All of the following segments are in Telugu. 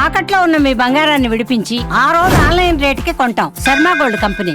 తాకట్లో ఉన్న మీ బంగారాన్ని విడిపించి ఆ రోజు ఆన్లైన్ రేటుకి కొంటాం. Sharma gold company.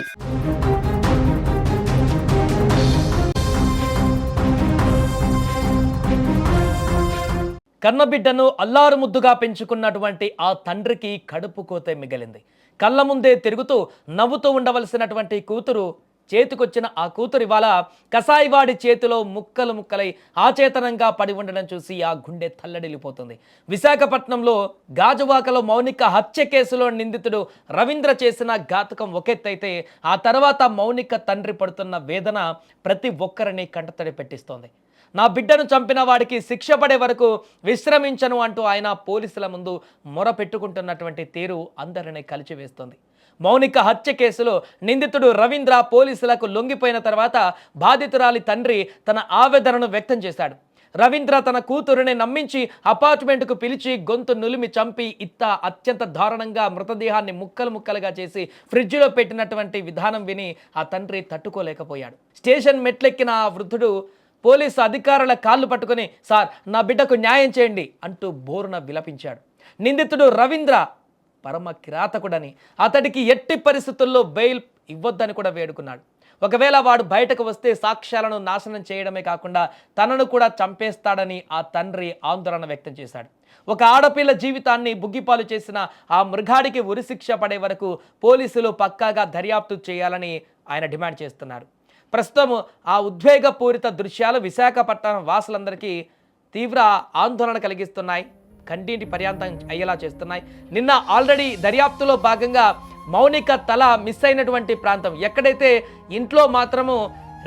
కన్నబిడ్డను అల్లారు ముద్దుగా పెంచుకున్నటువంటి ఆ తండ్రికి కడుపు కోతే మిగిలింది. కళ్ళ ముందే తిరుగుతూ నవ్వుతూ ఉండవలసినటువంటి కూతురు చేతికొచ్చిన ఆ కూతురు ఇవాళ కసాయివాడి చేతిలో ముక్కలు ముక్కలై ఆచేతనంగా పడి ఉండడం చూసి ఆ గుండె తల్లడిల్లిపోతుంది. విశాఖపట్నంలో గాజువాకలో మౌనిక హత్య కేసులో నిందితుడు రవీంద్ర చేసిన ఘాతుకం ఒకెత్తైతే ఆ తర్వాత మౌనిక తండ్రి పడుతున్న వేదన ప్రతి ఒక్కరిని కంటతడి పెట్టిస్తోంది. నా బిడ్డను చంపిన వాడికి శిక్ష పడే వరకు విశ్రమించను అంటూ ఆయన పోలీసుల ముందు మొర పెట్టుకుంటున్నటువంటి తీరు అందరినీ కలిచివేస్తోంది. మౌనిక హత్య కేసులో నిందితుడు రవీంద్ర పోలీసులకు లొంగిపోయిన తర్వాత బాధితురాలి తండ్రి తన ఆవేదనను వ్యక్తం చేశాడు. రవీంద్ర తన కూతురుని నమ్మించి అపార్ట్మెంట్కు పిలిచి గొంతు నులిమి చంపి అత్యంత దారుణంగా మృతదేహాన్ని ముక్కలు ముక్కలుగా చేసి ఫ్రిడ్జ్లో పెట్టినటువంటి విధానం విని ఆ తండ్రి తట్టుకోలేకపోయాడు. స్టేషన్ మెట్లెక్కిన ఆ వృద్ధుడు పోలీసు అధికారుల కాళ్ళు పట్టుకొని, సార్ నా బిడ్డకు న్యాయం చేయండి అంటూ బోరున విలపించాడు. నిందితుడు రవీంద్ర పరమ కిరాతకుడని, అతడికి ఎట్టి పరిస్థితుల్లో బెయిల్ ఇవ్వొద్దని కూడా వేడుకున్నాడు. ఒకవేళ వాడు బయటకు వస్తే సాక్ష్యాలను నాశనం చేయడమే కాకుండా తనను కూడా చంపేస్తాడని ఆ తండ్రి ఆందోళన వ్యక్తం చేశాడు. ఒక ఆడపిల్ల జీవితాన్ని బుగ్గిపాలు చేసిన ఆ మృగాడికి ఉరిశిక్ష పడే వరకు పోలీసులు పక్కాగా దర్యాప్తు చేయాలని ఆయన డిమాండ్ చేస్తున్నారు. ప్రస్తుతం ఆ ఉద్వేగపూరిత దృశ్యాలు విశాఖపట్నం వాసులందరికీ తీవ్ర ఆందోళన కలిగిస్తున్నాయి, కంటింటి పర్యాంతం అయ్యేలా చేస్తున్నాయి. నిన్న ఆల్రెడీ దర్యాప్తులో భాగంగా మౌనిక తల మిస్ అయినటువంటి ప్రాంతం ఎక్కడైతే ఇంట్లో మాత్రము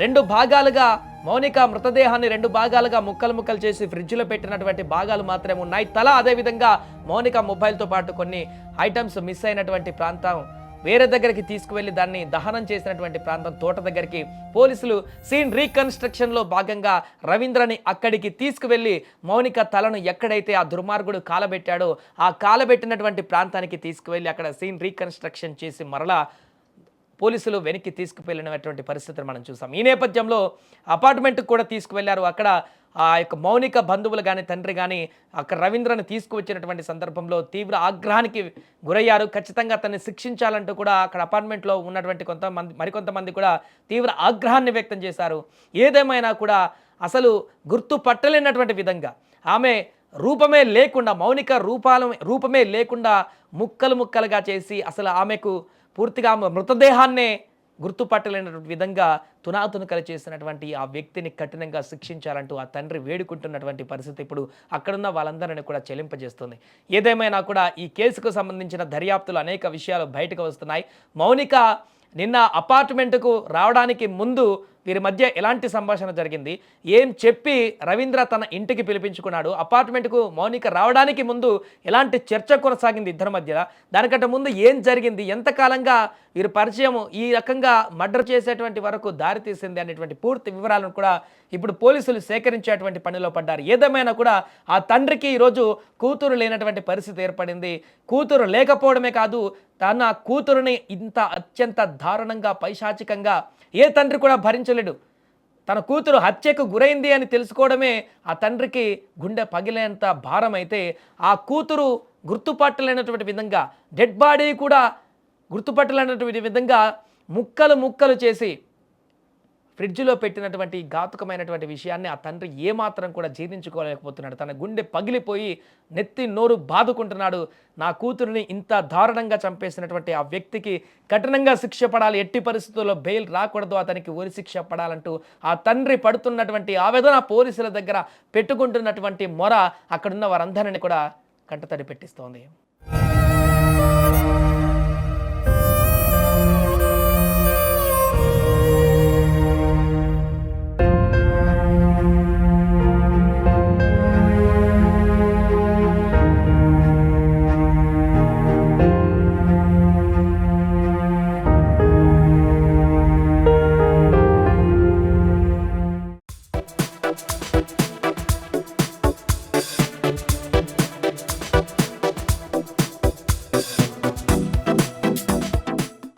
2 భాగాలుగా మౌనిక మృతదేహాన్ని 2 భాగాలుగా ముక్కలు ముక్కలు చేసి ఫ్రిడ్జ్లో పెట్టినటువంటి భాగాలు మాత్రమే ఉన్నాయి. తల అదేవిధంగా మౌనిక మొబైల్తో పాటు కొన్ని ఐటమ్స్ మిస్ అయినటువంటి ప్రాంతం వేరే దగ్గరికి తీసుకువెళ్ళి దాన్ని దహనం చేసినటువంటి ప్రాంతం తోట దగ్గరికి పోలీసులు సీన్ రీకన్స్ట్రక్షన్లో భాగంగా రవీంద్రని అక్కడికి తీసుకువెళ్ళి మౌనిక తలను ఎక్కడైతే ఆ దుర్మార్గుడు కాలబెట్టాడో ఆ కాలబెట్టినటువంటి ప్రాంతానికి తీసుకువెళ్ళి అక్కడ సీన్ రీకన్స్ట్రక్షన్ చేసి మరలా పోలీసులు వెనక్కి తీసుకువెళ్ళినటువంటి పరిస్థితిని మనం చూసాం. ఈ నేపథ్యంలో అపార్ట్మెంట్కి కూడా తీసుకువెళ్లారు. అక్కడ ఆ యొక్క మౌనిక బంధువులు కానీ తండ్రి కానీ అక్కడ రవీంద్రని తీసుకువచ్చినటువంటి సందర్భంలో తీవ్ర ఆగ్రహానికి గురయ్యారు. ఖచ్చితంగా అతన్ని శిక్షించాలంటూ కూడా అక్కడ అపార్ట్మెంట్లో ఉన్నటువంటి మరికొంతమంది కూడా తీవ్ర ఆగ్రహాన్ని వ్యక్తం చేశారు. ఏదేమైనా కూడా అసలు గుర్తుపట్టలేనటువంటి విధంగా ఆమె రూపమే లేకుండా మౌనిక రూపమే లేకుండా ముక్కలు ముక్కలుగా చేసి అసలు ఆమెకు పూర్తిగా మృతదేహాన్నే గుర్తుపట్టలేనటువంటి విధంగా తునాతునకలు చేసినటువంటి ఆ వ్యక్తిని కఠినంగా శిక్షించాలంటూ ఆ తండ్రి వేడుకుంటున్నటువంటి పరిస్థితి ఇప్పుడు అక్కడున్న వాళ్ళందరినీ కూడా చెలింపజేస్తుంది. ఏదేమైనా కూడా ఈ కేసుకు సంబంధించిన దర్యాప్తులు అనేక విషయాలు బయటకు వస్తున్నాయి. మౌనిక నిన్న అపార్ట్మెంట్కు రావడానికి ముందు వీరి మధ్య ఎలాంటి సంభాషణ జరిగింది, ఏం చెప్పి రవీంద్ర తన ఇంటికి పిలిపించుకున్నాడు, అపార్ట్మెంట్కు మౌనిక రావడానికి ముందు ఎలాంటి చర్చ కొనసాగింది ఇద్దరి మధ్య, దానికంటే ముందు ఏం జరిగింది, ఎంతకాలంగా వీరి పరిచయం ఈ రకంగా మర్డర్ చేసేటువంటి వరకు దారితీసింది అనేటువంటి పూర్తి వివరాలను కూడా ఇప్పుడు పోలీసులు సేకరించేటువంటి పనిలో పడ్డారు. ఏదేమైనా కూడా ఆ తండ్రికి ఈరోజు కూతురు లేనటువంటి పరిస్థితి ఏర్పడింది. కూతురు లేకపోవడమే కాదు, తన కూతురుని ఇంత అత్యంత దారుణంగా పైశాచికంగా ఏ తండ్రి కూడా భరించలేడు. తన కూతురు హత్యకు గురైంది అని తెలుసుకోవడమే ఆ తండ్రికి గుండె పగిలేంత భారం అయితే, ఆ కూతురు గుర్తుపట్టలేనటువంటి విధంగా డెడ్ బాడీ కూడా గుర్తుపట్టలేనటువంటి విధంగా ముక్కలు ముక్కలు చేసి ఫ్రిడ్జ్లో పెట్టినటువంటి ఘాతుకమైనటువంటి విషయాన్ని ఆ తండ్రి ఏమాత్రం కూడా జీర్ణించుకోలేకపోతున్నాడు. తన గుండె పగిలిపోయి నెత్తి నోరు బాదుకుంటున్నాడు. నా కూతురిని ఇంత దారుణంగా చంపేసినటువంటి ఆ వ్యక్తికి కఠినంగా శిక్ష పడాలి, ఎట్టి పరిస్థితుల్లో బెయిల్ రాకూడదు, అతనికి ఉరి శిక్ష పడాలంటూ ఆ తండ్రి పడుతున్నటువంటి ఆవేదన, పోలీసుల దగ్గర పెట్టుకుంటున్నటువంటి మొర అక్కడున్న వారందరినీ కూడా కంటతడి పెట్టిస్తోంది.